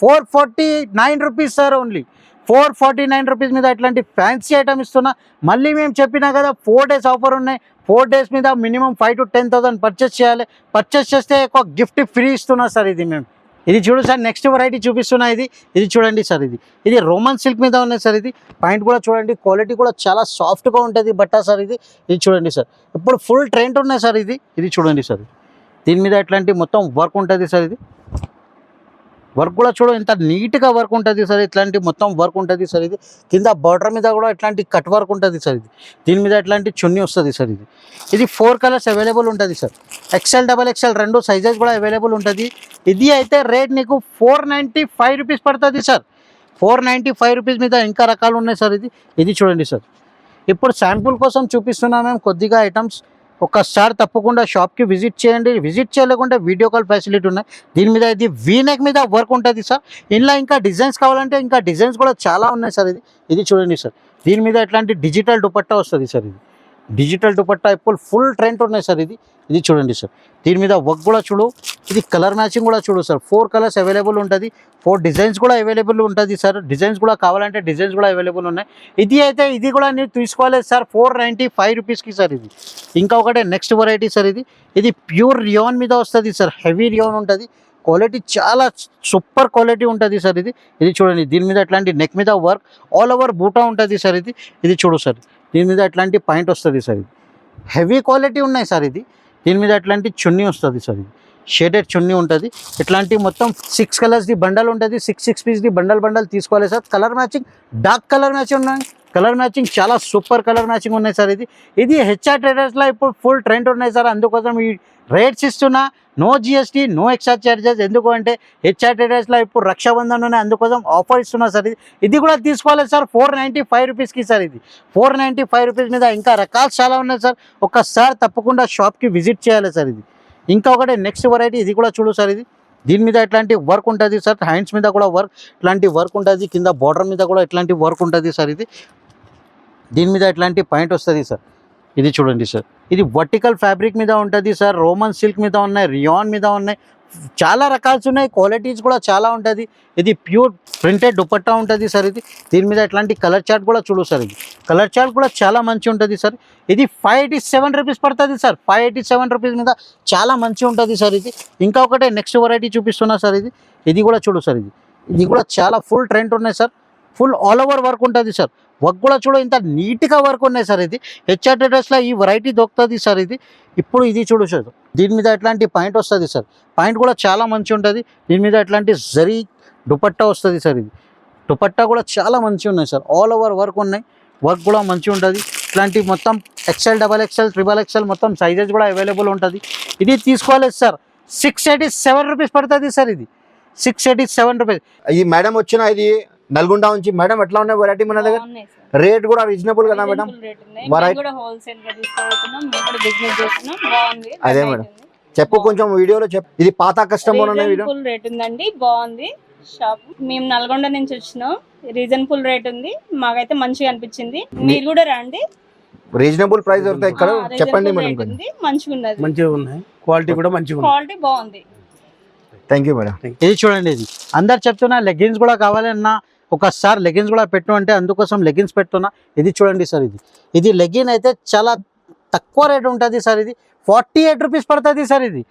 449 rupees sir. Only 449 rupees మీద ఇట్లాంటి ఫ్యాన్సీ ఐటమ్ ఇస్తున్నా. మళ్ళీ మేము చెప్పినా కదా 4 డేస్ ఆఫర్ ఉన్నాయి. 4 డేస్ మీద మినిమం 5,000 to 10,000 పర్చేస్ చేయాలి. పర్చేస్ చేస్తే ఒక గిఫ్ట్ ఫ్రీ ఇస్తున్నా సార్ ఇది మేము. ఇది చూడు సార్, నెక్స్ట్ వెరైటీ చూపిస్తున్నా ఇది. ఇది చూడండి సార్, ఇది రోమన్ సిల్క్ మీద ఉన్నాయి సార్ ఇది. పాయింట్ కూడా చూడండి, క్వాలిటీ కూడా చాలా సాఫ్ట్గా ఉంటుంది బట్ట సార్ ఇది. ఇది చూడండి సార్, ఇప్పుడు ఫుల్ ట్రెండ్ ఉన్నాయి సార్ ఇది. ఇది చూడండి సార్, దీని మీద ఇట్లాంటి మొత్తం వర్క్ ఉంటుంది సార్ ఇది. వర్క్ కూడా చూడు ఇంత నీట్గా వర్క్ ఉంటుంది సార్. ఇట్లాంటి మొత్తం వర్క్ ఉంటుంది సార్ ఇది. కింద బార్డర్ మీద కూడా ఇట్లాంటి కట్ వర్క్ ఉంటుంది సార్ ఇది. దీని మీద ఇట్లాంటి చున్నీ వస్తుంది సార్ ఇది. ఇది 4 కలర్స్ అవైలబుల్ ఉంటుంది సార్. XL XXL 2 సైజెస్ కూడా అవైలబుల్ ఉంటుంది. ఇది అయితే రేట్ నీకు 495 రూపీస్ పడుతుంది సార్. 495 రూపీస్ మీద ఇంకా రకాలు ఉన్నాయి సార్ ఇది. ఇది చూడండి సార్, ఇప్పుడు శాంపుల్ కోసం చూపిస్తున్నాం మేము కొద్దిగా ఐటమ్స్. ఒక్కసారి తప్పకుండా షాప్కి విజిట్ చేయండి. విజిట్ చేయలేకుంటే వీడియో కాల్ ఫెసిలిటీ ఉన్నాయి. దీని మీద ఇది V-neck మీద వర్క్ ఉంటుంది సార్. ఇందులో ఇంకా డిజైన్స్ కావాలంటే ఇంకా డిజైన్స్ కూడా చాలా ఉన్నాయి సార్ ఇది. ఇది చూడండి సార్, దీని మీద ఇట్లాంటి డిజిటల్ దుపట్టా వస్తుంది సార్ ఇది. డిజిటల్ దుపట్టా ఇప్పుడు ఫుల్ ట్రెండ్ ఉన్నాయి సార్ ఇది. ఇది చూడండి సార్, దీని మీద వర్క్ కూడా చూడు. ఇది కలర్ మ్యాచింగ్ కూడా చూడు సార్. 4 కలర్స్ అవైలబుల్ ఉంటుంది. 4 డిజైన్స్ కూడా అవైలబుల్ ఉంటుంది సార్. డిజైన్స్ కూడా కావాలంటే డిజైన్స్ కూడా అవైలబుల్ ఉన్నాయి. ఇది అయితే ఇది కూడా నేను తీసుకోలేదు సార్ 495 రూపీస్కి సార్ ఇది. ఇంకా ఒకటే నెక్స్ట్ వెరైటీ సార్ ఇది. ఇది ప్యూర్ రియాన్ మీద వస్తుంది సార్. హెవీ రియాన్ ఉంటుంది. క్వాలిటీ చాలా సూపర్ క్వాలిటీ ఉంటుంది సార్ ఇది. ఇది చూడండి, దీని మీద ఇట్లాంటి నెక్ మీద వర్క్ ఆల్ ఓవర్ బూటా ఉంటుంది సార్ ఇది. ఇది చూడు సార్, దీని మీద ఇట్లాంటి పాయింట్ వస్తుంది సార్ ఇది. హెవీ క్వాలిటీ ఉన్నాయి సార్ ఇది. దీని మీద ఇట్లాంటి చున్నీ వస్తుంది సార్ ఇది. షేడెడ్ చున్నీ ఉంటుంది. ఇట్లాంటి మొత్తం 6 కలర్స్ది బండల్ ఉంటుంది. 6 పీస్ది బండల్ తీసుకోవాలి sir. Colour matching dark colour matching ఉన్నాయి. కలర్ మ్యాచింగ్ చాలా సూపర్ కలర్ మ్యాచింగ్ ఉన్నాయి సార్ ఇది. ఇది HR ట్రేడర్స్లో ఇప్పుడు ఫుల్ ట్రెండ్ ఉన్నాయి సార్. అందుకోసం ఈ రేట్స్ ఇస్తున్నా. No GST, no extra charges. ఎందుకు అంటే HR ట్రేడర్స్లో ఇప్పుడు రక్షాబంధన్ ఉన్నాయి, అందుకోసం ఆఫర్ ఇస్తున్నా సార్ ఇది. ఇది కూడా తీసుకోవాలి సార్ 495 రూపీస్కి సార్ ఇది. 495 రూపీస్ మీద ఇంకా రకాలు చాలా ఉన్నాయి సార్. ఒక్కసారి తప్పకుండా షాప్కి విజిట్ చేయాలి సార్ ఇది. ఇంకా ఒకటి నెక్స్ట్ వెరైటీ ఇది కూడా చూడు సార్ ఇది. దీని మీద ఇట్లాంటి వర్క్ ఉంటుంది సార్. హ్యాండ్స్ మీద కూడా వర్క్ ఇట్లాంటి వర్క్ ఉంటుంది. కింద బార్డర్ మీద కూడా ఇట్లాంటి వర్క్ ఉంటుంది సార్ ఇది. దీని మీద ఇట్లాంటి పాయింట్ వస్తుంది సార్. ఇది చూడండి సార్, ఇది వర్టికల్ ఫ్యాబ్రిక్ మీద ఉంటుంది సార్. రోమన్ సిల్క్ మీద ఉన్నాయి, రియాన్ మీద ఉన్నాయి. చాలా రకాల్స్ ఉన్నాయి. క్వాలిటీస్ కూడా చాలా ఉంటుంది. ఇది ప్యూర్ ప్రింటెడ్ దుపట్టా ఉంటుంది సార్ ఇది. దీని మీద ఇట్లాంటి కలర్ చార్ట్ కూడా చూడు సార్. ఇది కలర్ చార్ట్ కూడా చాలా మంచి ఉంటుంది సార్. ఇది 587 రూపీస్ పడుతుంది సార్. 587 రూపీస్ మీద చాలా మంచి ఉంటుంది సార్ ఇది. ఇంకా ఒకటే నెక్స్ట్ వెరైటీ చూపిస్తున్నా సార్ ఇది. ఇది కూడా చూడు సార్ ఇది. ఇది కూడా చాలా ఫుల్ ట్రెండ్ ఉన్నాయి sir. Full all over work ఉంటుంది సార్. వర్క్ కూడా చూడు ఇంత నీట్గా వర్క్ ఉన్నాయి సార్ ఇది. HR ట్రేడర్స్లో ఈ వెరైటీ దొరుకుతుంది సార్ ఇది. ఇప్పుడు ఇది చూడు సార్, దీని మీద ఎట్లాంటి పాయింట్ వస్తుంది సార్. పాయింట్ కూడా చాలా మంచి ఉంటుంది. దీని మీద ఎట్లాంటి జరీ దుపట్టా వస్తుంది సార్ ఇది. దుపట్టా కూడా చాలా మంచి ఉన్నాయి సార్. ఆల్ ఓవర్ వర్క్ ఉన్నాయి. వర్క్ కూడా మంచి ఉంటుంది. ఇట్లాంటి మొత్తం XL XXL XXL మొత్తం సైజెస్ కూడా అవైలబుల్ ఉంటుంది. ఇది తీసుకోలేదు సార్ 687 రూపీస్ పడుతుంది సార్ ఇది. 687 రూపీస్. ఈ మేడం వచ్చిన ఇది నల్గొండ నుంచి. మేడం ఎట్లా ఉన్నాయి వెరైటీ మన దగ్గర? రేట్ కూడా రీజనబుల్ కదా మేడం? అదే మేడం, చెప్పు కొంచెం వీడియోలో చెప్పు. ఇది పాత కస్టమర్ రీజనబుల్ రేట్ ఉందండి, బాగుంది షాప్. మేము నల్గొండ నుంచి వచ్చినాం. రీజనబుల్ రేట్ ఉంది, మాకైతే మంచిగా అనిపించింది. మీరు కూడా రండి. రీజనబుల్ ప్రైస్ దొరుకుతాయి ఇక్కడ. చెప్పండి మేడం. మంచిగా ఉన్నది, మంచిగా ఉన్నాయి. క్వాలిటీ కూడా మంచిగా ఉంది. క్వాలిటీ బాగుంది. Thank you madam. ఇది చూడండి, ఇది అందరు చెప్తున్నా లెగిన్స్ కూడా కావాలన్నా ఒకసారి లెగిన్స్ కూడా పెట్టు అంటే అందుకోసం లెగిన్స్ పెట్టున్నా. ఇది చూడండి సార్, ఇది లెగిన్ అయితే చాలా తక్కువ రేట్ ఉంటుంది సార్. ఇది 48 రూపీస్ పడుతుంది సార్. ఇది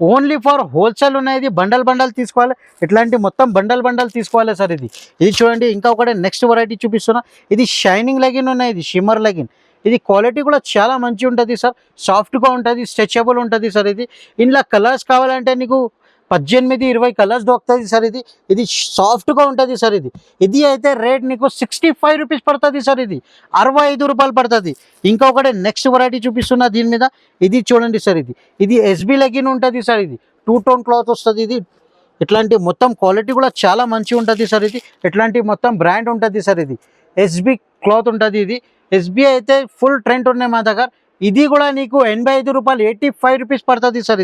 ఓన్లీ ఫర్ హోల్సేల్ ఉన్నాయి. ఇది బండల్ తీసుకోవాలి. ఇట్లాంటి మొత్తం బండల్ తీసుకోవాలి సార్. ఇది చూడండి. ఇంకా ఒకటి నెక్స్ట్ వెరైటీ చూపిస్తున్నా. ఇది షైనింగ్ లెగిన్ ఉన్నాయి. ఇది షిమ్మర్ లెగిన్. ఇది క్వాలిటీ కూడా చాలా మంచి ఉంటుంది సార్. సాఫ్ట్గా ఉంటుంది, స్ట్రెచబుల్ ఉంటుంది సార్. ఇందులో కలర్స్ కావాలంటే నీకు 18-20 కలర్స్ దొరుకుతుంది సార్. ఇది సాఫ్ట్గా ఉంటుంది సార్. ఇది అయితే రేట్ నీకు 65 రూపీస్ పడుతుంది సార్. ఇది 65 రూపాయలు పడుతుంది. ఇంకొకటి నెక్స్ట్ వెరైటీ చూపిస్తున్నా దీని మీద. ఇది చూడండి సార్. ఇది ఎస్బీ లెగిన్ ఉంటుంది సార్. ఇది 2 టోన్ క్లాత్ వస్తుంది. ఇది ఇట్లాంటి మొత్తం క్వాలిటీ కూడా చాలా మంచిగా ఉంటుంది సార్. ఇట్లాంటి మొత్తం బ్రాండ్ ఉంటుంది సార్. ఇది ఎస్బీ క్లాత్ ఉంటుంది. ఇది ఎస్బీ అయితే ఫుల్ ట్రెండ్ ఉన్నాయి మా దగ్గర. ఇది కూడా నీకు 85 రూపాయలు, 85 రూపీస్ పడుతుంది సార్.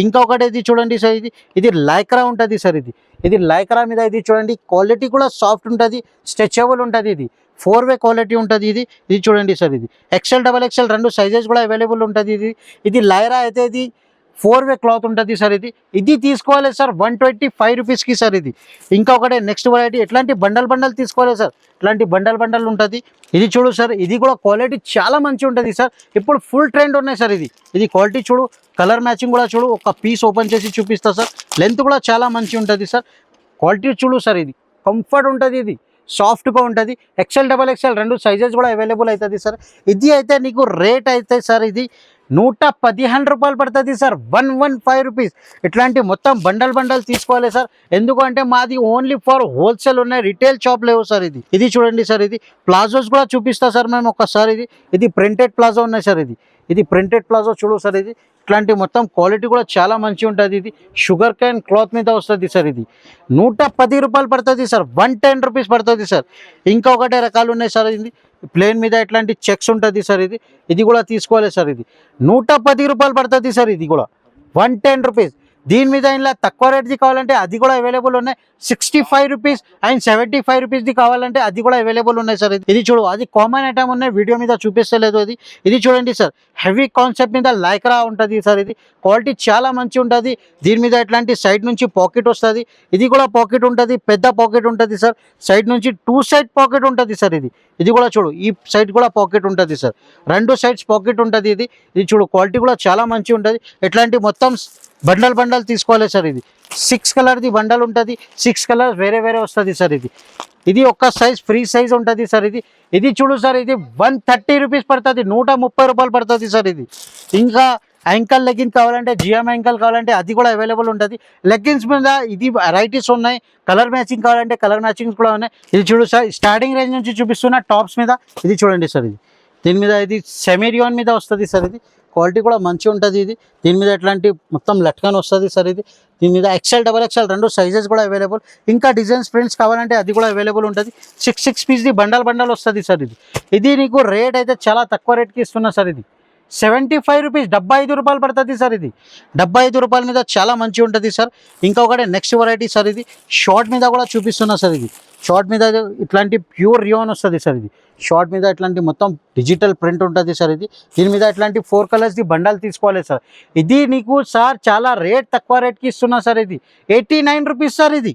ఇంకొకటి ఇది చూడండి సార్. ఇది లైక్రా ఉంటుంది సార్. ఇది లైక్రా మీద ఇది చూడండి. క్వాలిటీ కూడా సాఫ్ట్ ఉంటుంది, స్ట్రెచబుల్ ఉంటుంది. ఇది 4-వే క్వాలిటీ ఉంటుంది. ఇది చూడండి సార్. ఇది XL, XXL 2 సైజెస్ కూడా అవైలబుల్ ఉంటుంది. ఇది లైరా అయితే ఇది 4-వే క్లాత్ ఉంటుంది సార్. ఇది తీసుకోవాలి సార్ 125 రూపీస్కి సార్. ఇంకొకటి నెక్స్ట్ వెరైటీ. ఎట్లాంటి బండల్ తీసుకోవాలి సార్. ఇట్లాంటి బండల్ ఉంటుంది. ఇది చూడు సార్. ఇది కూడా క్వాలిటీ చాలా మంచి ఉంటుంది సార్. ఇప్పుడు ఫుల్ ట్రెండ్ ఉన్నాయి సార్. ఇది క్వాలిటీ చూడు, కలర్ మ్యాచింగ్ కూడా చూడు. ఒక పీస్ ఓపెన్ చేసి చూపిస్తా సార్. లెంత్ కూడా చాలా మంచి ఉంటుంది సార్. క్వాలిటీ చూడు సార్. ఇది కంఫర్ట్ ఉంటుంది. ఇది సాఫ్ట్గా ఉంటుంది. XL, XXL 2 సైజెస్ కూడా అవైలబుల్ అవుతుంది సార్. ఇది అయితే నీకు రేట్ అయితే సార్ ఇది 115 రూపాయలు పడుతుంది సార్. 115 రూపీస్. ఇట్లాంటి మొత్తం బండల్ తీసుకోవాలి సార్. ఎందుకంటే మాది ఓన్లీ ఫర్ హోల్సేల్ ఉన్నాయి, రిటైల్ షాప్ లేవు సార్. ఇది చూడండి సార్. ఇది ప్లాజోస్ కూడా చూపిస్తా సార్ మేము ఒక్కసారి. ఇది ప్రింటెడ్ ప్లాజో ఉన్నాయి సార్. ఇది ప్రింటెడ్ ప్లాజో చూడు సార్. ఇట్లాంటి మొత్తం క్వాలిటీ కూడా చాలా మంచిగా ఉంటుంది. ఇది షుగర్ క్యాన్ క్లాత్ మీద వస్తుంది సార్. ఇది 110 రూపాయలు పడుతుంది సార్. 110 రూపీస్ పడుతుంది సార్. ఇంకొకటి రకాలు ఉన్నాయి సార్. ఇది ప్లేన్ మీద ఇట్లాంటి చెక్స్ ఉంటుంది సార్. ఇది కూడా తీసుకోవాలి సార్. ఇది 110 రూపాయలు పడుతుంది సార్. ఇది కూడా 110 రూపీస్. దీని మీద ఇలా తక్కువ రేట్ది కావాలంటే అది కూడా అవైలబుల్ ఉన్నాయి. 65 రూపీస్ అండ్ 75 రూపీస్ది కావాలంటే అది కూడా అవైలబుల్ ఉన్నాయి సార్. ఇది చూడు, అది కామన్ ఐటమ్ ఉన్నాయి, వీడియో మీద చూపిస్తలేదు. ఇది చూడండి సార్. హెవీ కాన్సెప్ట్ మీద లైక్రా ఉంటుంది సార్. ఇది క్వాలిటీ చాలా మంచి ఉంటుంది. దీని మీద ఇట్లాంటి సైడ్ నుంచి పాకెట్ వస్తుంది. ఇది కూడా పాకెట్ ఉంటుంది, పెద్ద పాకెట్ ఉంటుంది సార్. సైడ్ నుంచి 2 సైడ్ పాకెట్ ఉంటుంది సార్. ఇది కూడా చూడు, ఈ సైడ్ కూడా పాకెట్ ఉంటుంది సార్. 2 సైడ్స్ పాకెట్ ఉంటుంది. ఇది చూడు, క్వాలిటీ కూడా చాలా మంచి ఉంటుంది. ఇట్లాంటి మొత్తం బండల్ తీసుకోవాలి సార్. ఇది 6 కలర్ది బండల్ ఉంటుంది. 6 కలర్స్ వేరే వస్తుంది సార్. ఇది ఒక్క సైజ్ ఫ్రీ సైజ్ ఉంటుంది సార్. ఇది చూడు సార్. ఇది 130 రూపీస్ పడుతుంది. 130 రూపాయలు పడుతుంది సార్. ఇంకా యాంకల్ లెగ్గిన్ కావాలంటే, జిఎం యాంకల్ కావాలంటే అది కూడా అవైలబుల్ ఉంటుంది. లెగ్గిన్స్ మీద ఇది వెరైటీస్ ఉన్నాయి. కలర్ మ్యాచింగ్ కావాలంటే కలర్ మ్యాచింగ్స్ కూడా ఉన్నాయి. ఇది చూడు సార్. స్టార్టింగ్ రేంజ్ నుంచి చూపిస్తున్న టాప్స్ మీద. ఇది చూడండి సార్. దీని మీద ఇది సెమీరియాన్ మీద వస్తుంది సార్. క్వాలిటీ కూడా మంచిగా ఉంటుంది. దీని మీద ఎట్లాంటి మొత్తం లట్కన్ వస్తుంది సార్. దీని మీద XL, XXL 2 సైజెస్ కూడా అవైలబుల్. ఇంకా డిజైన్స్ ప్రింట్స్ కావాలంటే అది కూడా అవైలబుల్ ఉంటుంది. 6 పీస్ది బండల్ వస్తుంది సార్. ఇది నీకు రేట్ అయితే చాలా తక్కువ రేట్కి ఇస్తున్నా సార్. ఇది 75 రూపీస్, 75 రూపాయలు పడుతుంది సార్. ఇది 75 రూపాయల మీద చాలా మంచిగా ఉంటుంది సార్. ఇంకొకటి నెక్స్ట్ వెరైటీ సార్. ఇది షార్ట్ మీద కూడా చూపిస్తున్నా సార్. ఇది షార్ట్ మీద ఇట్లాంటి ప్యూర్ రియోన్ వస్తుంది సార్. ఇది షార్ట్ మీద ఇట్లాంటి మొత్తం డిజిటల్ ప్రింట్ ఉంటుంది సార్. దీని మీద ఇట్లాంటి 4 కలర్స్ది బండల్ తీసుకోవాలి సార్. ఇది నీకు సార్ చాలా రేట్ తక్కువ రేట్కి ఇస్తున్నా సార్. ఇది 89 రూపీస్ సార్. ఇది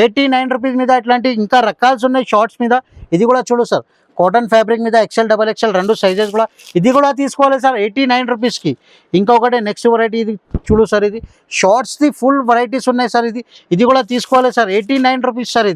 89 రూపీస్ మీద ఇట్లాంటి ఇంకా రకాల్స్ ఉన్నాయి షార్ట్స్ మీద. ఇది కూడా చూడు సార్. కాటన్ ఫ్యాబ్రిక్ మీద XL, XXL 2 సైజెస్ కూడా. ఇది కూడా తీసుకోవాలి సార్ 89 రూపీస్కి. ఇంకొకటి నెక్స్ట్ వెరైటీ. ఇది చూడు సార్. ఇది షార్ట్స్ది ఫుల్ వెరైటీస్ ఉన్నాయి సార్. ఇది కూడా తీసుకోవాలి సార్ 89 రూపీస్ సార్.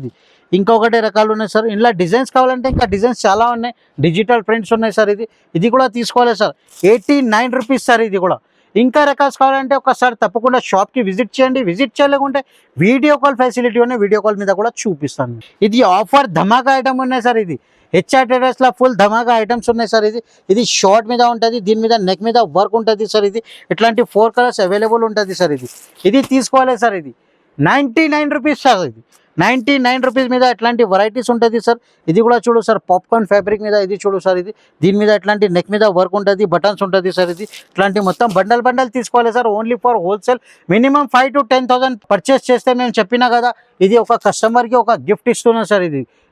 ఇంకొకటి రకాలు ఉన్నాయి సార్. ఇలా డిజైన్స్ కావాలంటే ఇంకా డిజైన్స్ చాలా ఉన్నాయి. డిజిటల్ ప్రింట్స్ ఉన్నాయి సార్. ఇది కూడా తీసుకోవాలి సార్ 89 రూపీస్ సార్. ఇది కూడా ఇంకా రకాల్స్ కావాలంటే ఒకసారి తప్పకుండా షాప్కి విజిట్ చేయండి. విజిట్ చేయలేకుంటే వీడియో కాల్ ఫెసిలిటీ ఉన్నాయి, వీడియో కాల్ మీద కూడా చూపిస్తాను. ఇది ఆఫర్ ధమాకా ఐటమ్ ఉన్నాయి సార్. ఇది HR టెరస్లో ఫుల్ ధమాకా ఐటమ్స్ ఉన్నాయి సార్. ఇది షార్ట్ మీద ఉంటుంది. దీని మీద నెక్ మీద వర్క్ ఉంటుంది సార్. ఇట్లాంటి 4 కలర్స్ అవైలబుల్ ఉంటుంది సార్. ఇది తీసుకోవాలి సార్. ఇది 99 రూపీస్ సార్. ఇది 99 రూపీస్ మీద ఇట్లాంటి వెరైటీస్ ఉంటుంది సార్. ఇది కూడా చూడు సార్. పాప్కార్న్ ఫ్యాబ్రిక్ మీద ఇది చూడు సార్. దీని మీద ఇట్లాంటి నెక్ మీద వర్క్ ఉంటుంది, బటన్స్ ఉంటుంది సార్. ఇట్లాంటి మొత్తం బండల్ తీసుకోవాలి sir. Only for wholesale. Minimum 5,000 to 10,000 purchase చేస్తే మేము చెప్పినా కదా, ఇది ఒక కస్టమర్కి ఒక గిఫ్ట్ ఇస్తున్నాం సార్.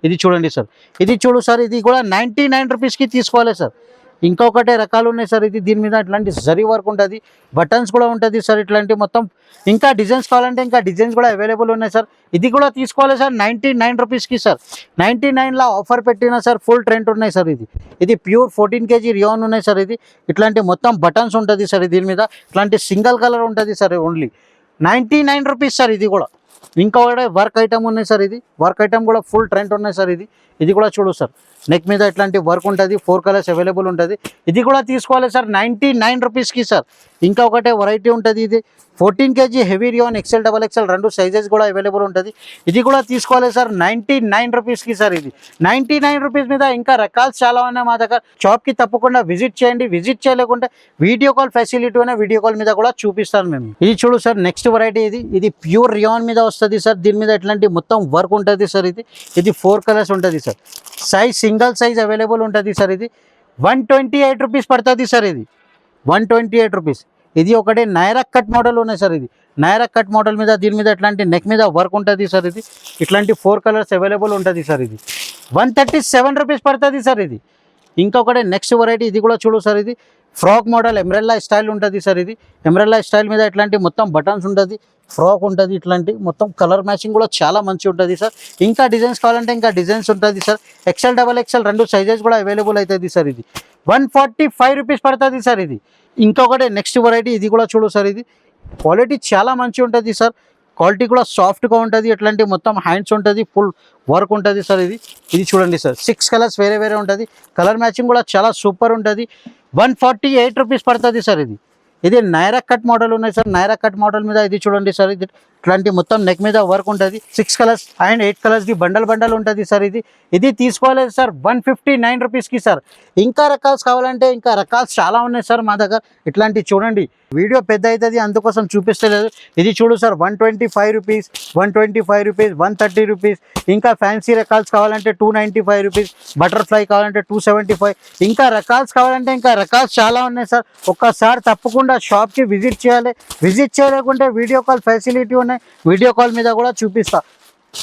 ఇది చూడండి సార్. ఇది చూడు సార్. ఇది కూడా 99 రూపీస్కి తీసుకోవాలి సార్. ఇంకొకటే రకాలు ఉన్నాయి సార్. ఇది దీని మీద ఇట్లాంటి జరీ వర్క్ ఉంటుంది, బటన్స్ కూడా ఉంటుంది సార్. ఇట్లాంటి మొత్తం ఇంకా డిజైన్స్ కావాలంటే ఇంకా డిజైన్స్ కూడా అవైలబుల్ ఉన్నాయి సార్. ఇది కూడా తీసుకోవాలి సార్ 99 రూపీస్కి సార్. 99లో ఆఫర్ పెట్టిన సార్, ఫుల్ ట్రెండ్ ఉన్నాయి సార్. ఇది ప్యూర్ 14 kg రియాన్ ఉన్నాయి సార్. ఇది ఇట్లాంటి మొత్తం బటన్స్ ఉంటుంది సార్. దీని మీద ఇట్లాంటి సింగిల్ కలర్ ఉంటుంది సార్. Only 99 rupees sir. ఇది కూడా ఇంకా వర్క్ ఐటమ్ ఉన్నాయి సార్. ఇది వర్క్ ఐటమ్ కూడా ఫుల్ ట్రెండ్ ఉన్నాయి సార్. ఇది కూడా చూడు సార్, నెక్ మీద ఇట్లాంటి వర్క్ ఉంటుంది, 4 కలర్స్ అవైలబుల్ ఉంటుంది. ఇది కూడా తీసుకోవాలి సార్ 99 రూపీస్కి సార్. ఇంకా ఒకటే వెరైటీ ఉంటుంది. ఇది 14 kg heavy rayon XL, XXL రెండు సైజెస్ కూడా అవైలబుల్ ఉంటుంది. ఇది కూడా తీసుకోవాలి సార్ 99 రూపీస్కి సార్. ఇది 99 రూపీస్ మీద ఇంకా రకాలు చాలా ఉన్నాయి మా దగ్గర. షాప్కి తప్పకుండా విజిట్ చేయండి. విజిట్ చేయలేకుంటే వీడియో కాల్ ఫెసిలిటీ ఉన్న వీడియో కాల్ మీద కూడా చూపిస్తాను మేము. ఇది చూడు సార్, నెక్స్ట్ వెరైటీ ఇది ప్యూర్ రియాన్ మీద వస్తుంది సార్. దీని మీద ఇట్లాంటి మొత్తం వర్క్ ఉంటుంది సార్. ఇది 4 కలర్స్ ఉంటుంది sir. Size single size available ఉంటుంది సార్. ఇది 128 రూపీస్ పడుతుంది సార్. ఇది 128 రూపీస్. ఇది ఒకటి నైరా కట్ మోడల్ ఉన్నాయి సార్. ఇది నైరా కట్ మోడల్ మీద దీని మీద ఇట్లాంటి నెక్ మీద వర్క్ ఉంటుంది సార్. ఇది ఇట్లాంటి 4 కలర్స్ అవైలబుల్ ఉంటుంది సార్. ఇది 137 రూపీస్ పడుతుంది సార్. ఇది ఇంకొకటి నెక్స్ట్ వెరైటీ. ఇది కూడా చూడు సార్, ఇది ఫ్రాక్ మోడల్ ఎంబ్రెల్లా స్టైల్ ఉంటుంది సార్. ఇది ఎంబ్రెల్లా స్టైల్ మీద ఇట్లాంటి మొత్తం బటన్స్ ఉంటుంది, ఫ్రాక్ ఉంటుంది. ఇట్లాంటి మొత్తం కలర్ మ్యాచింగ్ కూడా చాలా మంచిగా ఉంటుంది సార్. ఇంకా డిజైన్స్ కావాలంటే ఇంకా డిజైన్స్ ఉంటుంది సార్. XL, XXL రెండు సైజెస్ కూడా అవైలబుల్ అవుతుంది సార్. ఇది 145 రూపీస్ పడుతుంది సార్. ఇది ఇంకొకటి నెక్స్ట్ వెరైటీ. ఇది కూడా చూడు సార్, ఇది క్వాలిటీ చాలా మంచిగా ఉంటుంది సార్. క్వాలిటీ కూడా సాఫ్ట్గా ఉంటుంది. ఇట్లాంటి మొత్తం హ్యాండ్స్ ఉంటుంది, ఫుల్ వర్క్ ఉంటుంది సార్. ఇది చూడండి సార్, 6 కలర్స్ వేరే ఉంటుంది. కలర్ మ్యాచింగ్ కూడా చాలా సూపర్ ఉంటుంది. 148 రూపీస్ పడుతుంది సార్. ఇది నైరా కట్ మోడల్ ఉన్నాయి సార్. నైరా కట్ మోడల్ మీద ఇది చూడండి సార్. ఇది ఇట్లాంటి మొత్తం నెక్ మీద వర్క్ ఉంటుంది. 6 కలర్స్ అండ్ 8 కలర్స్కి బండల్ ఉంటుంది సార్. ఇది తీసుకోవాలి సార్ 159 రూపీస్కి సార్. ఇంకా రకాల్స్ కావాలంటే ఇంకా రకాల్స్ చాలా ఉన్నాయి సార్ మా దగ్గర. ఇట్లాంటి చూడండి, వీడియో పెద్ద అవుతుంది అందుకోసం చూపిస్తలేదు. ఇది చూడు సార్, 125 రూపీస్, 125 రూపీస్, 130 రూపీస్. ఇంకా ఫ్యాన్సీ రకాల్స్ కావాలంటే 295 రూపీస్, బటర్ఫ్లై కావాలంటే 275. ఇంకా రకాల్స్ కావాలంటే ఇంకా రకాల్స్ చాలా ఉన్నాయి సార్. ఒక్కసారి తప్పకుండా షాప్కి విజిట్ చేయాలి. విజిట్ చేయలేకుంటే వీడియో కాల్ ఫెసిలిటీ ఉన్నాయి, వీడియో కాల్ మీద కూడా చూపిస్తా.